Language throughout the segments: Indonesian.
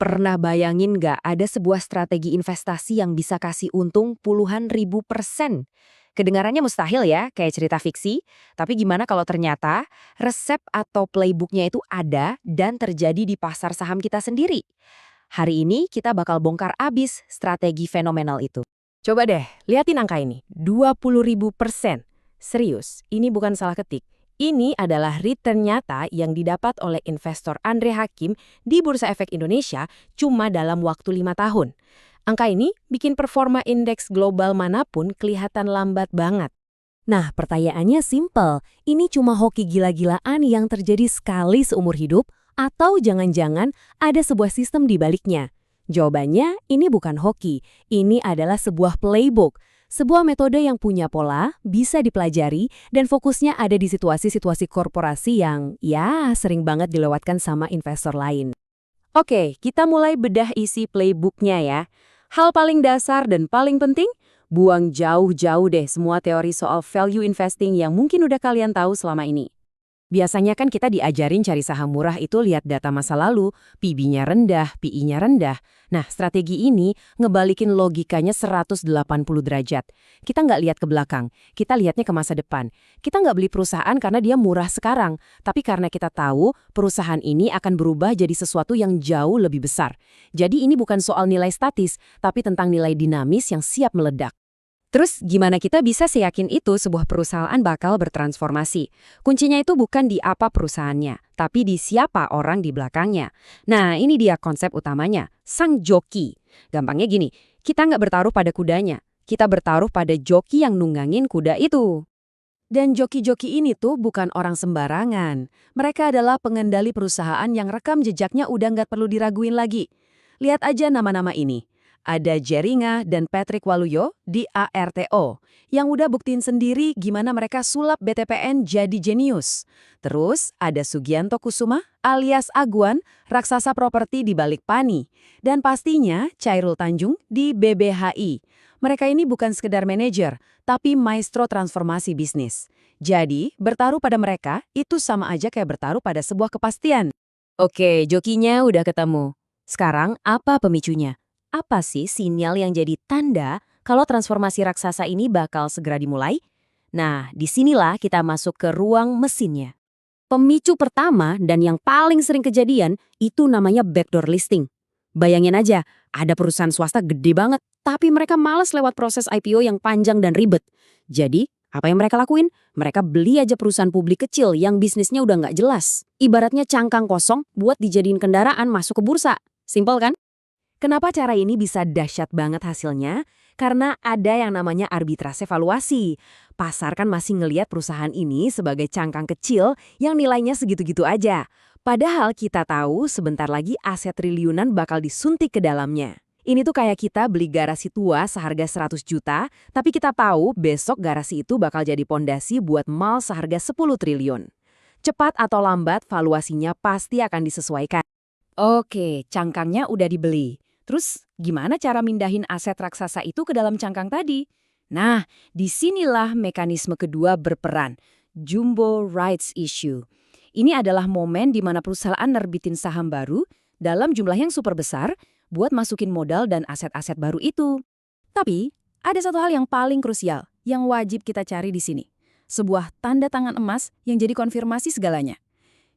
Pernah bayangin nggak ada sebuah strategi investasi yang bisa kasih untung puluhan ribu persen? Kedengarannya mustahil ya, kayak cerita fiksi. Tapi gimana kalau ternyata resep atau playbooknya itu ada dan terjadi di pasar saham kita sendiri? Hari ini kita bakal bongkar abis strategi fenomenal itu. Coba deh, liatin angka ini. 20.000%. Serius, ini bukan salah ketik. Ini adalah return nyata yang didapat oleh investor Andre Hakim di Bursa Efek Indonesia cuma dalam waktu 5 tahun. Angka ini bikin performa indeks global manapun kelihatan lambat banget. Nah, pertanyaannya simple. Ini cuma hoki gila-gilaan yang terjadi sekali seumur hidup atau jangan-jangan ada sebuah sistem di baliknya? Jawabannya, ini bukan hoki. Ini adalah sebuah playbook. Sebuah metode yang punya pola, bisa dipelajari, dan fokusnya ada di situasi-situasi korporasi yang, ya, sering banget dilewatkan sama investor lain. Oke, kita mulai bedah isi playbooknya ya. Hal paling dasar dan paling penting, buang jauh-jauh deh semua teori soal value investing yang mungkin udah kalian tahu selama ini. Biasanya kan kita diajarin cari saham murah itu lihat data masa lalu, PB-nya rendah, PI-nya rendah. Nah, strategi ini ngebalikin logikanya 180 derajat. Kita nggak lihat ke belakang, kita lihatnya ke masa depan. Kita nggak beli perusahaan karena dia murah sekarang, tapi karena kita tahu perusahaan ini akan berubah jadi sesuatu yang jauh lebih besar. Jadi ini bukan soal nilai statis, tapi tentang nilai dinamis yang siap meledak. Terus gimana kita bisa seyakin itu sebuah perusahaan bakal bertransformasi? Kuncinya itu bukan di apa perusahaannya, tapi di siapa orang di belakangnya. Nah, ini dia konsep utamanya, sang joki. Gampangnya gini, kita nggak bertaruh pada kudanya, kita bertaruh pada joki yang nunggangin kuda itu. Dan joki-joki ini tuh bukan orang sembarangan. Mereka adalah pengendali perusahaan yang rekam jejaknya udah nggak perlu diraguin lagi. Lihat aja nama-nama ini. Ada Jeringa dan Patrick Waluyo di ARTO, yang udah buktiin sendiri gimana mereka sulap BTPN jadi jenius. Terus ada Sugianto Kusuma alias Aguan, raksasa properti di balik Pani. Dan pastinya Chairul Tanjung di BBHI. Mereka ini bukan sekedar manajer, tapi maestro transformasi bisnis. Jadi, bertaruh pada mereka itu sama aja kayak bertaruh pada sebuah kepastian. Oke, jokinya udah ketemu. Sekarang apa pemicunya? Apa sih sinyal yang jadi tanda kalau transformasi raksasa ini bakal segera dimulai? Nah, disinilah kita masuk ke ruang mesinnya. Pemicu pertama dan yang paling sering kejadian itu namanya backdoor listing. Bayangin aja, ada perusahaan swasta gede banget, tapi mereka malas lewat proses IPO yang panjang dan ribet. Jadi, apa yang mereka lakuin? Mereka beli aja perusahaan publik kecil yang bisnisnya udah nggak jelas. Ibaratnya cangkang kosong buat dijadiin kendaraan masuk ke bursa. Simpel kan? Kenapa cara ini bisa dahsyat banget hasilnya? Karena ada yang namanya arbitrase valuasi. Pasar kan masih ngelihat perusahaan ini sebagai cangkang kecil yang nilainya segitu-gitu aja. Padahal kita tahu sebentar lagi aset triliunan bakal disuntik ke dalamnya. Ini tuh kayak kita beli garasi tua seharga 100 juta, tapi kita tahu besok garasi itu bakal jadi pondasi buat mall seharga 10 triliun. Cepat atau lambat valuasinya pasti akan disesuaikan. Oke, cangkangnya udah dibeli. Terus gimana cara mindahin aset raksasa itu ke dalam cangkang tadi? Nah, disinilah mekanisme kedua berperan, jumbo rights issue. Ini adalah momen di mana perusahaan nerbitin saham baru dalam jumlah yang super besar buat masukin modal dan aset-aset baru itu. Tapi, ada satu hal yang paling krusial yang wajib kita cari di sini. Sebuah tanda tangan emas yang jadi konfirmasi segalanya.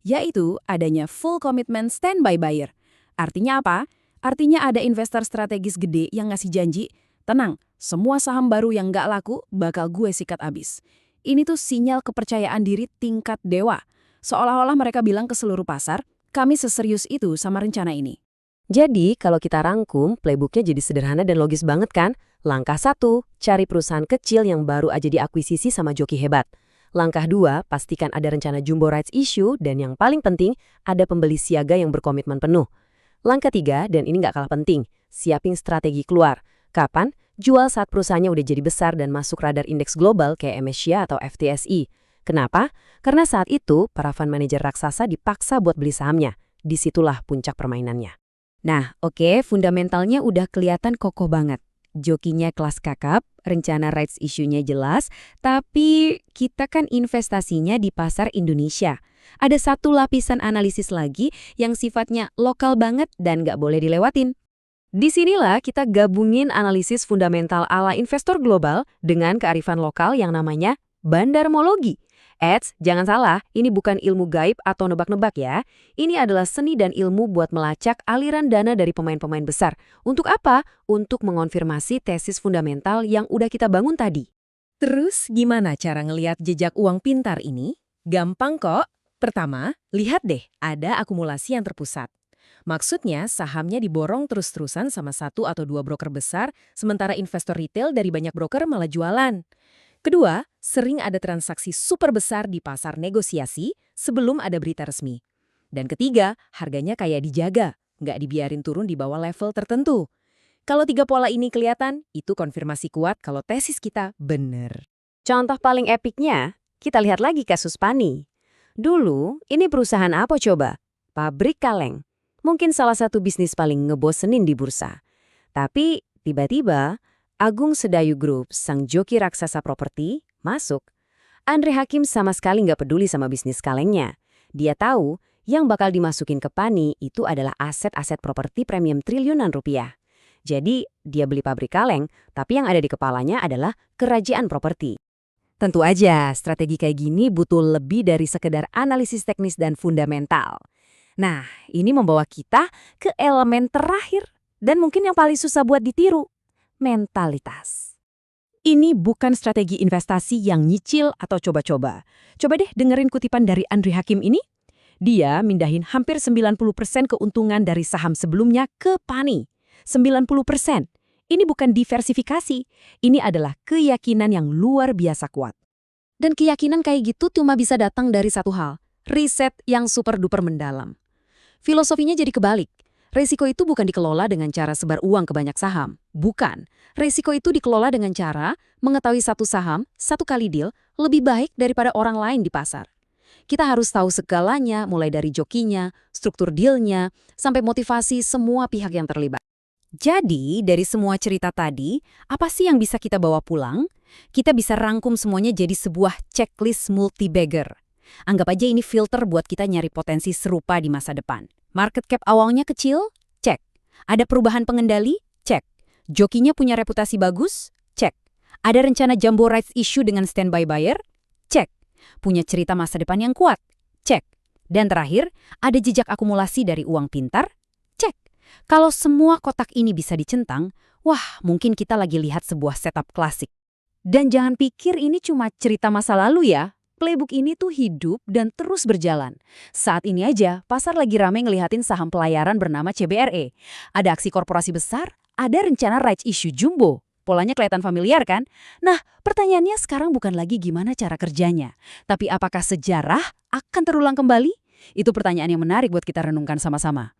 Yaitu adanya full commitment standby buyer. Artinya apa? Artinya ada investor strategis gede yang ngasih janji, tenang, semua saham baru yang nggak laku bakal gue sikat abis. Ini tuh sinyal kepercayaan diri tingkat dewa. Seolah-olah mereka bilang ke seluruh pasar, kami seserius itu sama rencana ini. Jadi, kalau kita rangkum, playbooknya jadi sederhana dan logis banget kan? Langkah 1, cari perusahaan kecil yang baru aja diakuisisi sama joki hebat. Langkah 2, pastikan ada rencana jumbo rights issue, dan yang paling penting, ada pembeli siaga yang berkomitmen penuh. Langkah 3, dan ini nggak kalah penting, siapin strategi keluar. Kapan? Jual saat perusahaannya udah jadi besar dan masuk radar indeks global kayak MSCI atau FTSE. Kenapa? Karena saat itu, para fund manager raksasa dipaksa buat beli sahamnya. Disitulah puncak permainannya. Nah, oke, fundamentalnya udah kelihatan kokoh banget. Jokinya kelas kakap, rencana rights issue-nya jelas, tapi kita kan investasinya di pasar Indonesia. Ada satu lapisan analisis lagi yang sifatnya lokal banget dan nggak boleh dilewatin. Disinilah kita gabungin analisis fundamental ala investor global dengan kearifan lokal yang namanya bandarmologi. Jangan salah, ini bukan ilmu gaib atau nebak-nebak ya. Ini adalah seni dan ilmu buat melacak aliran dana dari pemain-pemain besar. Untuk apa? Untuk mengonfirmasi tesis fundamental yang udah kita bangun tadi. Terus gimana cara ngelihat jejak uang pintar ini? Gampang kok. Pertama, lihat deh, ada akumulasi yang terpusat. Maksudnya, sahamnya diborong terus-terusan sama satu atau dua broker besar, sementara investor retail dari banyak broker malah jualan. Kedua, sering ada transaksi super besar di pasar negosiasi sebelum ada berita resmi. Dan ketiga, harganya kayak dijaga, nggak dibiarin turun di bawah level tertentu. Kalau tiga pola ini kelihatan, itu konfirmasi kuat kalau tesis kita bener. Contoh paling epiknya, kita lihat lagi kasus Pani. Dulu, ini perusahaan apa coba? Pabrik kaleng. Mungkin salah satu bisnis paling ngebosenin di bursa. Tapi, tiba-tiba, Agung Sedayu Group, sang joki raksasa properti, masuk. Andre Hakim sama sekali nggak peduli sama bisnis kalengnya. Dia tahu yang bakal dimasukin ke Pani itu adalah aset-aset properti premium triliunan rupiah. Jadi, dia beli pabrik kaleng, tapi yang ada di kepalanya adalah kerajaan properti. Tentu aja, strategi kayak gini butuh lebih dari sekedar analisis teknis dan fundamental. Nah, ini membawa kita ke elemen terakhir dan mungkin yang paling susah buat ditiru. Mentalitas. Ini bukan strategi investasi yang nyicil atau coba-coba. Coba deh dengerin kutipan dari Andre Hakim ini. Dia mindahin hampir 90% keuntungan dari saham sebelumnya ke Pani. 90%. Ini bukan diversifikasi. Ini adalah keyakinan yang luar biasa kuat. Dan keyakinan kayak gitu cuma bisa datang dari satu hal. Riset yang super-duper mendalam. Filosofinya jadi kebalik. Resiko itu bukan dikelola dengan cara sebar uang ke banyak saham. Bukan. Resiko itu dikelola dengan cara mengetahui satu saham, satu kali deal, lebih baik daripada orang lain di pasar. Kita harus tahu segalanya, mulai dari jokinya, struktur dealnya, sampai motivasi semua pihak yang terlibat. Jadi, dari semua cerita tadi, apa sih yang bisa kita bawa pulang? Kita bisa rangkum semuanya jadi sebuah checklist multi-bagger. Anggap aja ini filter buat kita nyari potensi serupa di masa depan. Market cap awalnya kecil? Cek. Ada perubahan pengendali? Cek. Jokinya punya reputasi bagus? Cek. Ada rencana jumbo rights issue dengan standby buyer? Cek. Punya cerita masa depan yang kuat? Cek. Dan terakhir, ada jejak akumulasi dari uang pintar? Cek. Kalau semua kotak ini bisa dicentang, wah mungkin kita lagi lihat sebuah setup klasik. Dan jangan pikir ini cuma cerita masa lalu ya. Playbook ini tuh hidup dan terus berjalan. Saat ini aja, pasar lagi rame ngelihatin saham pelayaran bernama CBRE. Ada aksi korporasi besar, ada rencana rights issue jumbo. Polanya kelihatan familiar kan? Nah, pertanyaannya sekarang bukan lagi gimana cara kerjanya, tapi apakah sejarah akan terulang kembali? Itu pertanyaan yang menarik buat kita renungkan sama-sama.